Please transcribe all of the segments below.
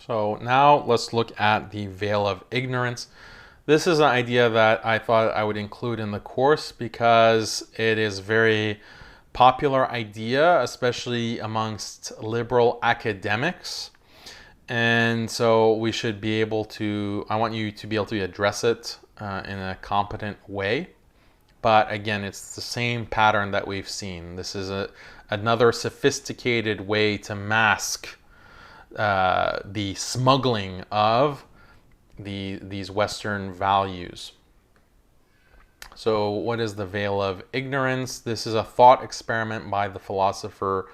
So now let's look at the veil of ignorance. This is an idea that I thought I would include in the course because it is a very popular idea, especially amongst liberal academics. And so we should be able to, I want you to be able to address it in a competent way. But again, it's the same pattern that we've seen. This is another sophisticated way to mask the smuggling of these Western values. So what is the veil of ignorance? This is a thought experiment by the philosopher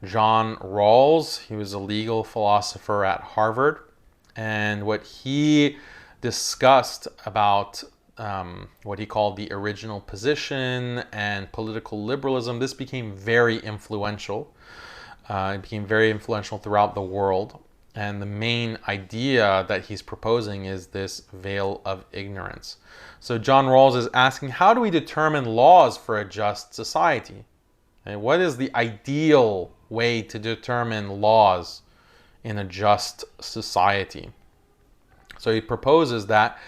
John Rawls. He was a legal philosopher at Harvard. And what he discussed about what he called the original position and political liberalism, this became very influential. It became very influential throughout the world. And the main idea that he's proposing is this veil of ignorance. So John Rawls is asking, how do we determine laws for a just society? And what is the ideal way to determine laws in a just society? So he proposes that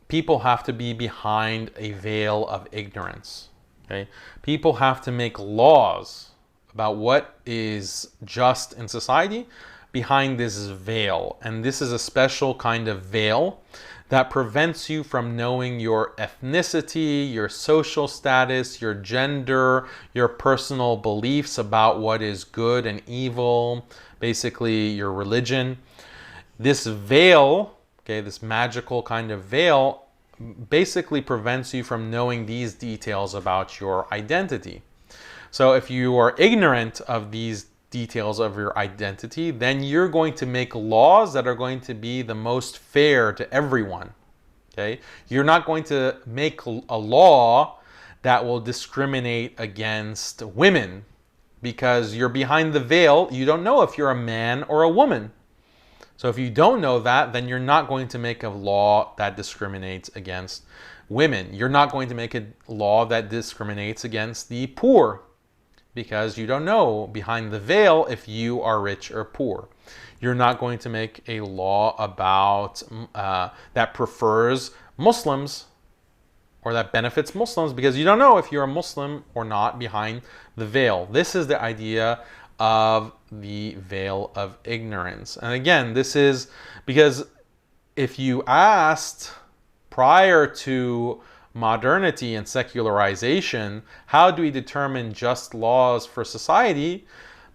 people have to be behind a veil of ignorance. Okay? People have to make laws about what is just in society behind this veil. And this is a special kind of veil that prevents you from knowing your ethnicity, your social status, your gender, your personal beliefs about what is good and evil, basically your religion. This veil, okay, this magical kind of veil, basically prevents you from knowing these details about your identity. So if you are ignorant of these details of your identity, then you're going to make laws that are going to be the most fair to everyone. Okay? You're not going to make a law that will discriminate against women because you're behind the veil. You don't know if you're a man or a woman. So if you don't know that, then you're not going to make a law that discriminates against women. You're not going to make a law that discriminates against the poor, because you don't know behind the veil if you are rich or poor. You're not going to make a law about that prefers Muslims or that benefits Muslims, because you don't know if you're a Muslim or not behind the veil. This is the idea of the veil of ignorance. And again, this is because if you asked prior to modernity and secularization, how do we determine just laws for society?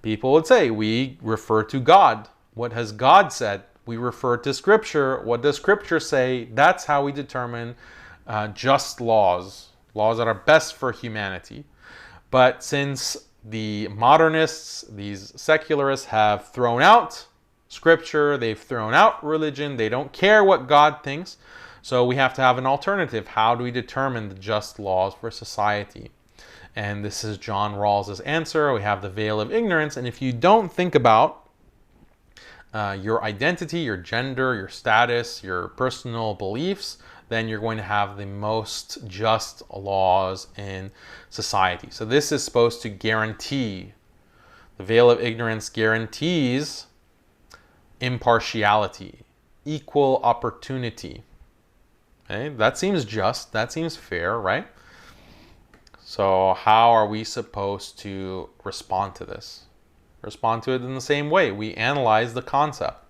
People would say, we refer to God. What has God said? We refer to Scripture. What does Scripture say? That's how we determine just laws that are best for humanity. But since the modernists, these secularists, have thrown out Scripture, they've thrown out religion, they don't care what God thinks, so we have to have an alternative. How do we determine the just laws for society? And this is John Rawls' answer. We have the veil of ignorance. And if you don't think about your identity, your gender, your status, your personal beliefs, then you're going to have the most just laws in society. So this is supposed to guarantee, the veil of ignorance guarantees impartiality, equal opportunity. Okay, that seems just, that seems fair, right? So how are we supposed to respond to this? Respond to it in the same way. We analyze the concept.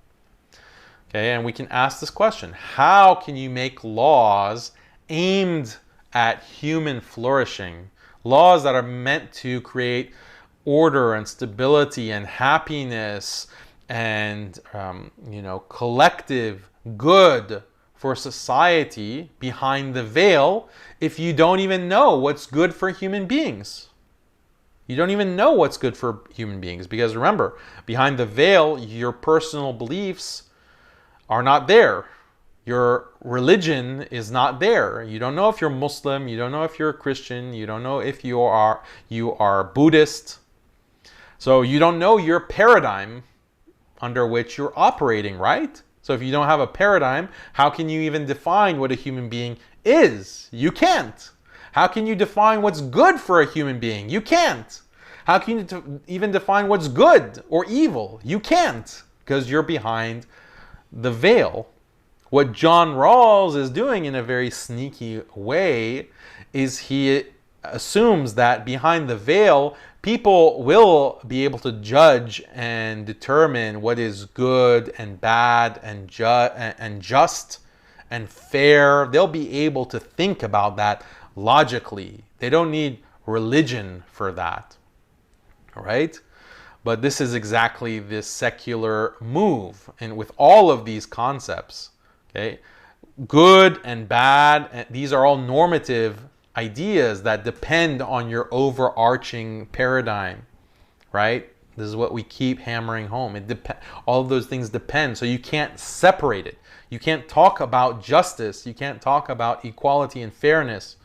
Okay, and we can ask this question: how can you make laws aimed at human flourishing? Laws that are meant to create order and stability and happiness and collective good for society behind the veil, if you don't even know what's good for human beings. You don't even know what's good for human beings, because remember, behind the veil, your personal beliefs are not there. Your religion is not there. You don't know if you're Muslim, you don't know if you're a Christian, you don't know if you are Buddhist. So you don't know your paradigm under which you're operating, right? So if you don't have a paradigm, how can you even define what a human being is? You can't. How can you define what's good for a human being? You can't. How can you even define what's good or evil? You can't, because you're behind the veil. What John Rawls is doing in a very sneaky way is he assumes that behind the veil, people will be able to judge and determine what is good and bad and just and fair. They'll be able to think about that logically. They don't need religion for that, right? But this is exactly this secular move, and with all of these concepts, okay, good and bad, these are all normative ideas that depend on your overarching paradigm, right? This is what we keep hammering home. All of those things depend, so you can't separate it. You can't talk about justice. You can't talk about equality and fairness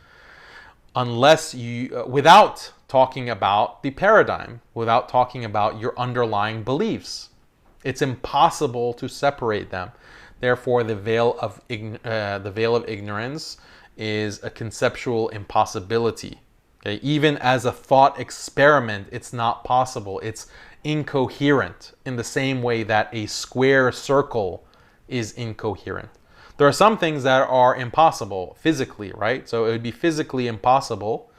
unless without talking about the paradigm, without talking about your underlying beliefs. It's impossible to separate them. Therefore, the veil of ignorance is a conceptual impossibility. Okay? Even as a thought experiment, it's not possible. It's incoherent in the same way that a square circle is incoherent. There are some things that are impossible physically, right? So it would be physically impossible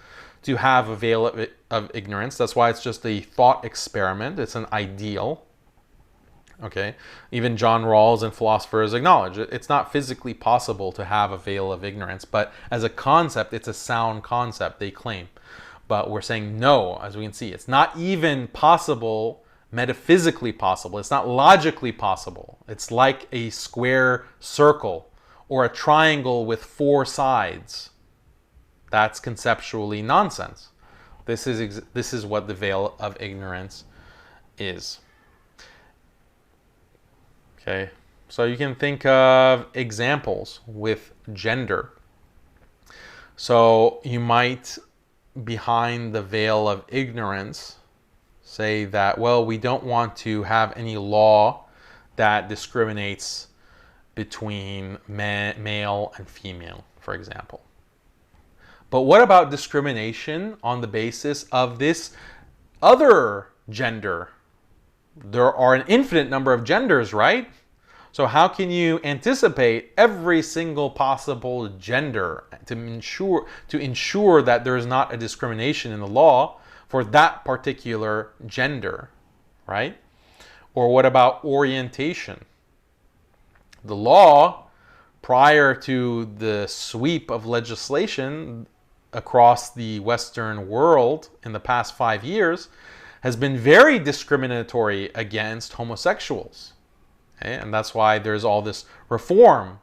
to have a veil of ignorance. That's why it's just a thought experiment. It's an ideal. Okay, even John Rawls and philosophers acknowledge it. It's not physically possible to have a veil of ignorance, but as a concept, it's a sound concept, they claim. But we're saying no, as we can see. It's not even possible, metaphysically possible. It's not logically possible. It's like a square circle or a triangle with 4 sides. That's conceptually nonsense. This is what the veil of ignorance is. Okay, so you can think of examples with gender. So you might, behind the veil of ignorance, say that, well, we don't want to have any law that discriminates between male and female, for example. But what about discrimination on the basis of this other gender? There are an infinite number of genders, right? So how can you anticipate every single possible gender to ensure that there is not a discrimination in the law for that particular gender, right? Or what about orientation? The law, prior to the sweep of legislation across the Western world in the past 5 years, has been very discriminatory against homosexuals. Okay? And that's why there's all this reform,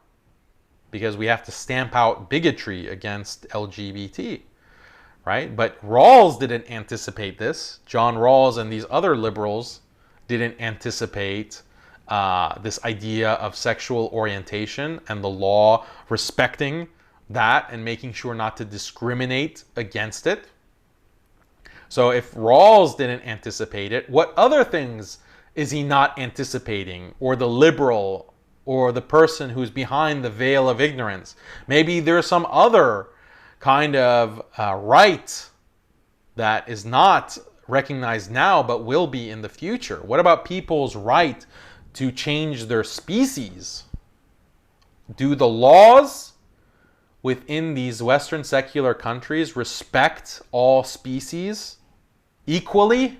because we have to stamp out bigotry against LGBT, right? But Rawls didn't anticipate this. John Rawls and these other liberals didn't anticipate this idea of sexual orientation and the law respecting that and making sure not to discriminate against it. So if Rawls didn't anticipate it, what other things is he not anticipating? Or the liberal, or the person who's behind the veil of ignorance? Maybe there's some other kind of right that is not recognized now but will be in the future. What about people's right to change their species? Do the laws within these Western secular countries respect all species equally?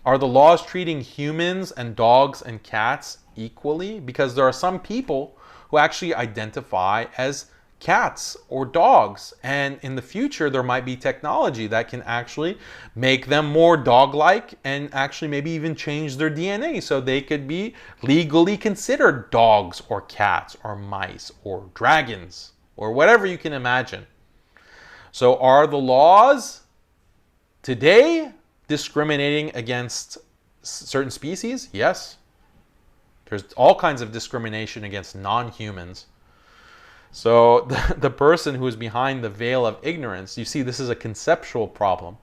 Are the laws treating humans and dogs and cats equally? Because there are some people who actually identify as cats or dogs, and in the future there might be technology that can actually make them more dog-like and actually maybe even change their DNA so they could be legally considered dogs or cats or mice or dragons or whatever you can imagine. So are the laws today discriminating against certain species? Yes. There's all kinds of discrimination against non-humans. So the person who is behind the veil of ignorance, you see, this is a conceptual problem.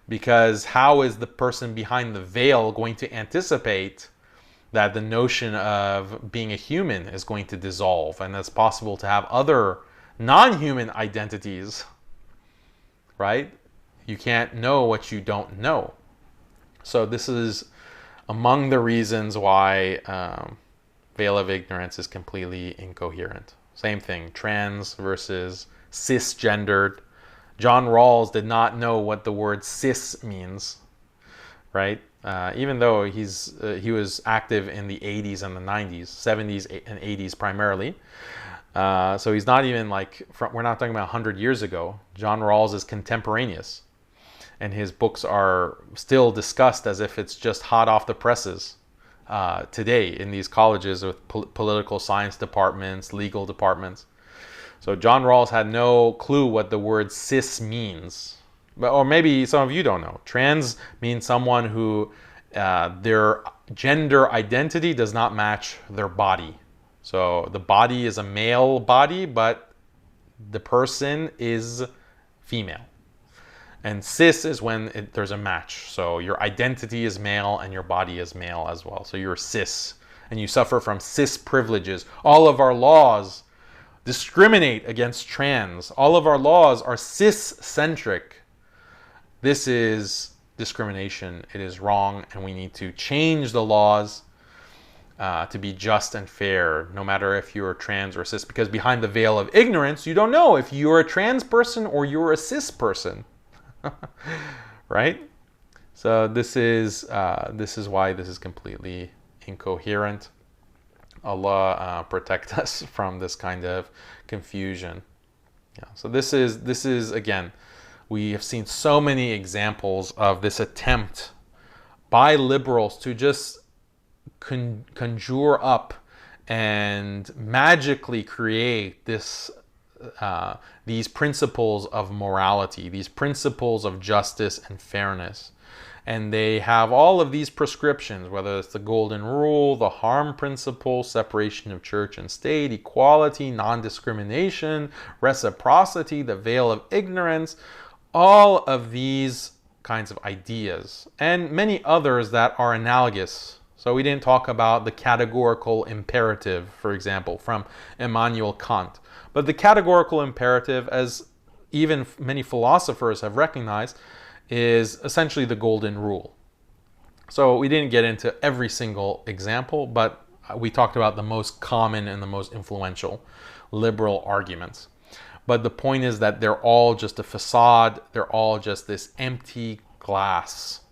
Because how is the person behind the veil going to anticipate that the notion of being a human is going to dissolve and it's possible to have other non-human identities, right? You can't know what you don't know. So this is among the reasons why veil of ignorance is completely incoherent. Same thing, trans versus cisgendered. John Rawls did not know what the word cis means, right? Even though he was active in the 80s and the 90s, 70s and 80s primarily. So he's not even we're not talking about 100 years ago. John Rawls is contemporaneous. And his books are still discussed as if it's just hot off the presses today in these colleges with political science departments, legal departments. So John Rawls had no clue what the word cis means. Or maybe some of you don't know. Trans means someone who their gender identity does not match their body. So the body is a male body, but the person is female. And cis is when there's a match. So your identity is male and your body is male as well. So you're cis and you suffer from cis privileges. All of our laws discriminate against trans. All of our laws are cis-centric. This is discrimination. It is wrong, and we need to change the laws to be just and fair, no matter if you're trans or cis, because behind the veil of ignorance, you don't know if you're a trans person or you're a cis person. Right? So this is why this is completely incoherent. Allah protect us from this kind of confusion. Yeah. So this is again, we have seen so many examples of this attempt by liberals to just conjure up and magically create these principles of morality, these principles of justice and fairness. And they have all of these prescriptions, whether it's the golden rule, the harm principle, separation of church and state, equality, non-discrimination, reciprocity, the veil of ignorance, all of these kinds of ideas, and many others that are analogous. So we didn't talk about the categorical imperative, for example, from Immanuel Kant. But the categorical imperative, as even many philosophers have recognized, is essentially the golden rule. So we didn't get into every single example, but we talked about the most common and the most influential liberal arguments. But the point is that they're all just a facade. They're all just this empty glass.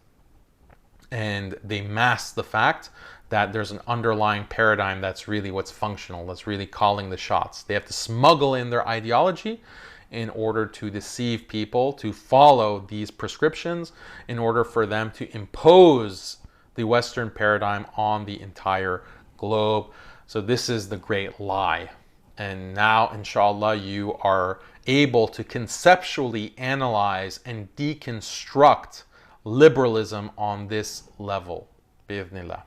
And they mask the fact that there's an underlying paradigm that's really what's functional, that's really calling the shots. They have to smuggle in their ideology in order to deceive people to follow these prescriptions, in order for them to impose the Western paradigm on the entire globe. So this is the great lie. And now, inshallah, you are able to conceptually analyze and deconstruct liberalism on this level. Bi-idhnillah.